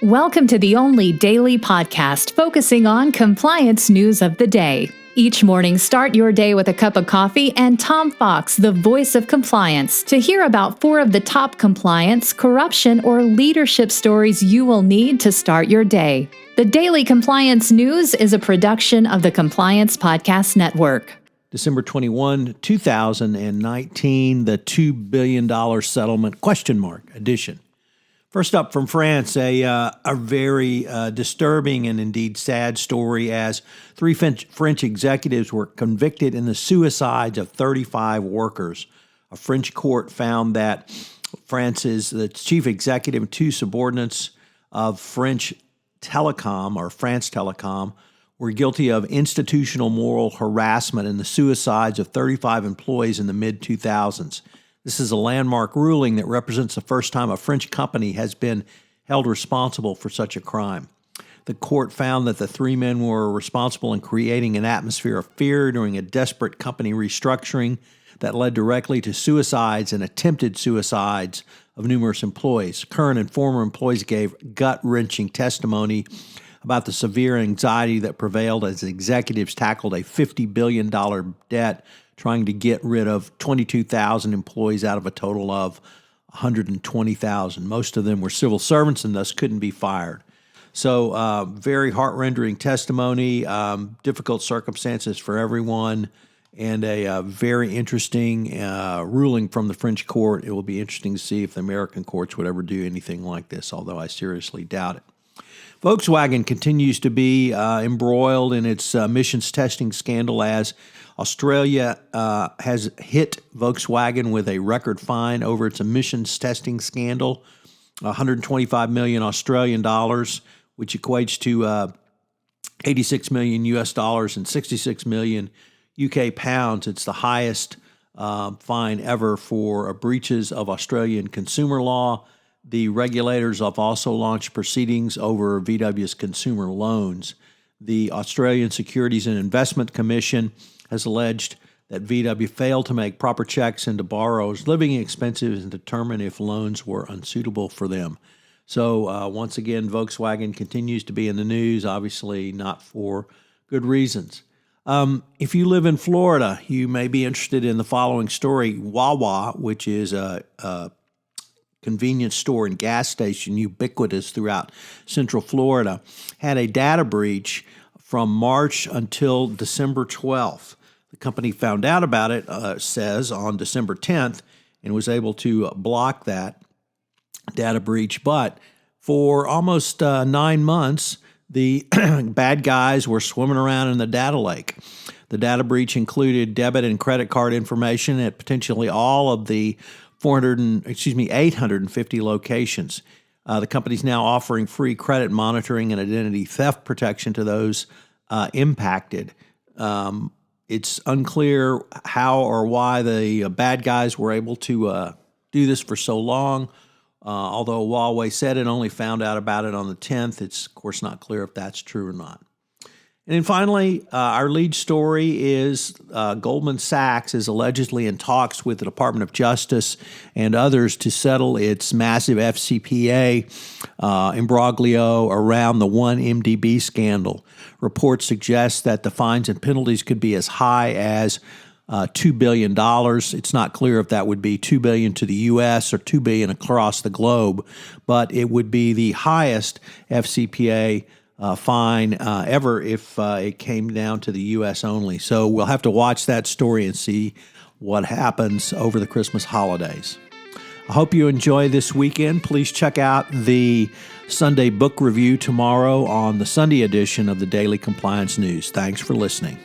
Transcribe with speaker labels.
Speaker 1: Welcome to the only daily podcast focusing on compliance news of the day. Each morning, start your day with a cup of coffee and Tom Fox, the voice of compliance, to hear about 4 of the top compliance, corruption, or leadership stories you will need to start your day. The Daily Compliance News is a production of the Compliance Podcast Network.
Speaker 2: December 21, 2019, the $2 billion settlement edition. First up from France, a very disturbing and indeed sad story as 3 French executives were convicted in the suicides of 35 workers. A French court found that the chief executive and 2 subordinates of France Telecom, were guilty of institutional moral harassment in the suicides of 35 employees in the mid-2000s. This is a landmark ruling that represents the first time a French company has been held responsible for such a crime. The court found that the 3 men were responsible in creating an atmosphere of fear during a desperate company restructuring that led directly to suicides and attempted suicides of numerous employees. Current and former employees gave gut-wrenching testimony about the severe anxiety that prevailed as executives tackled a $50 billion debt trying to get rid of 22,000 employees out of a total of 120,000. Most of them were civil servants and thus couldn't be fired. So very heart-rending testimony, difficult circumstances for everyone, and a very interesting ruling from the French court. It will be interesting to see if the American courts would ever do anything like this, although I seriously doubt it. Volkswagen continues to be embroiled in its emissions testing scandal as Australia has hit Volkswagen with a record fine over its emissions testing scandal, 125 million Australian dollars, which equates to 86 million US dollars and 66 million UK pounds. It's the highest fine ever for breaches of Australian consumer law. The regulators have also launched proceedings over VW's consumer loans. The Australian Securities and Investment Commission has alleged that VW failed to make proper checks into borrowers' living expenses and determine if loans were unsuitable for them. So once again, Volkswagen continues to be in the news, obviously not for good reasons. If you live in Florida, you may be interested in the following story. WaWa, which is a convenience store and gas station ubiquitous throughout Central Florida, had a data breach from March until December 12th. The company found out about it, says, on December 10th and was able to block that data breach. But for almost 9 months, the bad guys were swimming around in the data lake. The data breach included debit and credit card information at potentially all of the 850 locations. The company's now offering free credit monitoring and identity theft protection to those impacted. It's unclear how or why the bad guys were able to do this for so long. Although WaWa said it only found out about it on the 10th, it's, of course, not clear if that's true or not. And then finally, our lead story is Goldman Sachs is allegedly in talks with the Department of Justice and others to settle its massive FCPA imbroglio around the 1MDB scandal. Reports suggest that the fines and penalties could be as high as $2 billion. It's not clear if that would be $2 billion to the U.S. or $2 billion across the globe, but it would be the highest FCPA fine ever if it came down to the U.S. only. So we'll have to watch that story and see what happens over the Christmas holidays. I hope you enjoy this weekend. Please check out the Sunday book review tomorrow on the Sunday edition of the Daily Compliance News. Thanks for listening.